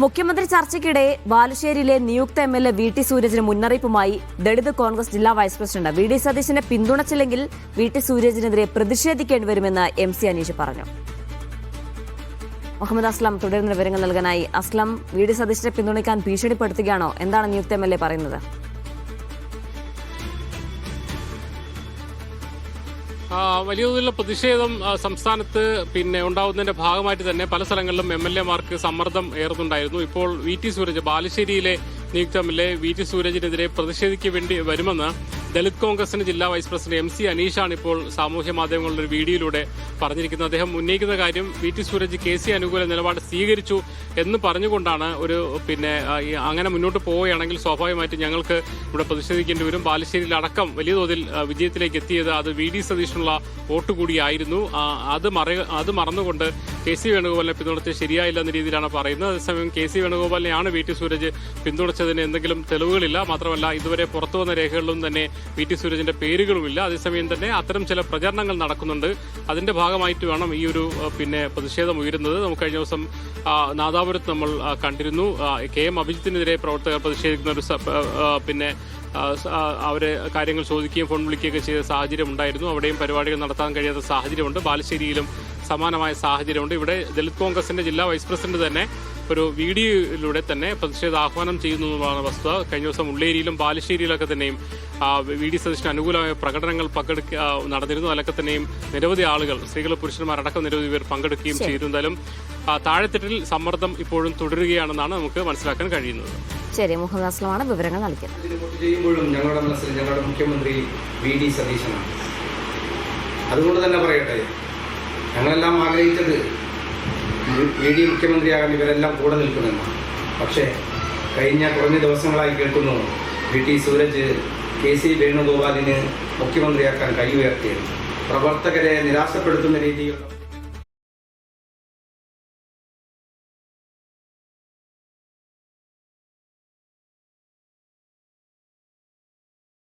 മുഖ്യമന്ത്രി ചർച്ചയ്ക്കിടെ ബാലുശ്ശേരിയിലെ നിയുക്ത എംഎൽഎ വി ടി സൂരജിന് മുന്നറിയിപ്പുമായി ദളിത് കോൺഗ്രസ് ജില്ലാ വൈസ് പ്രസിഡന്റ് വി ഡി സതീശനെ പിന്തുണച്ചില്ലെങ്കിൽ വി ടി സൂരജിനെതിരെ പ്രതിഷേധിക്കേണ്ടി വരുമെന്ന് എം സി അനീഷ് പറഞ്ഞു. മുഹമ്മദ് അസ്ലം തുടരുന്ന വിവരങ്ങൾ നൽകാനായി. അസ്ലം, വി ഡി സതീശനെ പിന്തുണയ്ക്കാൻ ഭീഷണിപ്പെടുത്തുകയാണോ? എന്താണ് നിയുക്ത എംഎൽഎ പറയുന്നത്? വലിയ തോതിലുള്ള പ്രതിഷേധം സംസ്ഥാനത്ത് ഉണ്ടാവുന്നതിന്റെ ഭാഗമായിട്ട് തന്നെ പല സ്ഥലങ്ങളിലും എംഎൽഎമാർക്ക് സമ്മർദ്ദം ഏറുന്നുണ്ടായിരുന്നു. ഇപ്പോൾ വി ടി സൂരജ്, ബാലുശ്ശേരിയിലെ നിയുക്ത എംഎൽഎ വി ടി സൂരജിനെതിരെ പ്രതിഷേധിക്കേണ്ടി വരുമെന്ന് ദളിത് കോൺഗ്രസിന്റെ ജില്ലാ വൈസ് പ്രസിഡന്റ് എം സി അനീഷാണ് ഇപ്പോൾ സാമൂഹ്യ മാധ്യമങ്ങളുടെ ഒരു വീഡിയോയിലൂടെ പറഞ്ഞിരിക്കുന്നത്. അദ്ദേഹം ഉന്നയിക്കുന്ന കാര്യം V T Sooraj K C അനുകൂല നിലപാട് സ്വീകരിച്ചു എന്ന് പറഞ്ഞുകൊണ്ടാണ് അങ്ങനെ മുന്നോട്ട് പോവുകയാണെങ്കിൽ സ്വാഭാവികമായിട്ട് ഞങ്ങൾക്ക് ഇവിടെ പ്രതിഷേധിക്കേണ്ടി വരും. ബാലുശ്ശേരിയിൽ അടക്കം വലിയ തോതിൽ വിജയത്തിലേക്ക് എത്തിയത് അത് വി ഡി സതീഷിനുള്ള വോട്ട് കൂടിയായിരുന്നു. അത് മറന്നുകൊണ്ട് കെ സി വേണുഗോപാലിനെ പിന്തുണച്ച് ശരിയായില്ല എന്ന രീതിയിലാണ് പറയുന്നത്. അതേസമയം കെ സി വേണുഗോപാലിനെയാണ് വി ടി സൂരജ് പിന്തുണച്ചതിന് എന്തെങ്കിലും തെളിവുകളില്ല. മാത്രമല്ല ഇതുവരെ പുറത്തു വന്ന രേഖകളിലും തന്നെ വി ടി സൂരജിന്റെ പേരുകളുമില്ല. അതേസമയം തന്നെ അത്തരം ചില പ്രചരണങ്ങൾ നടക്കുന്നുണ്ട്. അതിന്റെ ഭാഗമായിട്ട് വേണം ഈ ഒരു പ്രതിഷേധം ഉയരുന്നത്. നമുക്ക് കഴിഞ്ഞ ദിവസം നാദാപുരത്ത് നമ്മൾ കണ്ടിരുന്നു. കെ എം അഭിജിത്തിനെതിരെ പ്രവർത്തകർ പ്രതിഷേധിക്കുന്ന ഒരു അവരെ കാര്യങ്ങൾ ചോദിക്കുകയും ഫോൺ വിളിക്കുകയൊക്കെ ചെയ്ത സാഹചര്യം ഉണ്ടായിരുന്നു. അവിടെയും പരിപാടികൾ നടത്താൻ കഴിയാത്ത സാഹചര്യമുണ്ട്. ബാലുശ്ശേരിയിലും സമാനമായ സാഹചര്യമുണ്ട്. ഇവിടെ ദളിത് കോൺഗ്രസിന്റെ ജില്ലാ വൈസ് പ്രസിഡന്റ് തന്നെ ഒരു വീഡിയോയിലൂടെ തന്നെ പ്രതിഷേധ ആഹ്വാനം ചെയ്യുന്നു എന്നുള്ളതാണ് വസ്തുത. കഴിഞ്ഞ ദിവസം ഉള്ളേരിയിലും ബാലുശ്ശേരിയിലൊക്കെ തന്നെയും വി ഡി സതീശന് അനുകൂലമായ പ്രകടനങ്ങൾ നടന്നിരുന്നു. അതിലൊക്കെ തന്നെയും നിരവധി ആളുകൾ, സ്ത്രീകൾ പുരുഷന്മാരടക്കം നിരവധി പേർ പങ്കെടുക്കുകയും ചെയ്തു. എന്തായാലും താഴെത്തട്ടിൽ സമ്മർദ്ദം ഇപ്പോഴും തുടരുകയാണെന്നാണ് നമുക്ക് മനസ്സിലാക്കാൻ കഴിയുന്നത്. ശരി, മുഹമ്മദ് അസ്ലമാണ് വിവരങ്ങൾ നൽകിയത്. ചെയ്യുമ്പോഴും ഞങ്ങളുടെ മനസ്സിൽ ഞങ്ങളുടെ മുഖ്യമന്ത്രി വി ഡി സതീശനാണ്. അതുകൊണ്ട് തന്നെ പറയട്ടെ, ഞങ്ങളെല്ലാം ആഗ്രഹിച്ചത് വി ഡി മുഖ്യമന്ത്രിയാകാൻ ഇവരെല്ലാം കൂടെ നിൽക്കുമെന്നാണ്. പക്ഷേ കഴിഞ്ഞ കുറഞ്ഞ ദിവസങ്ങളായി കേൾക്കുന്നു V T Sooraj K C വേണുഗോപാലിന് മുഖ്യമന്ത്രിയാക്കാൻ കൈ ഉയർത്തിയത് പ്രവർത്തകരെ നിരാശപ്പെടുത്തുന്ന രീതിയിലുള്ള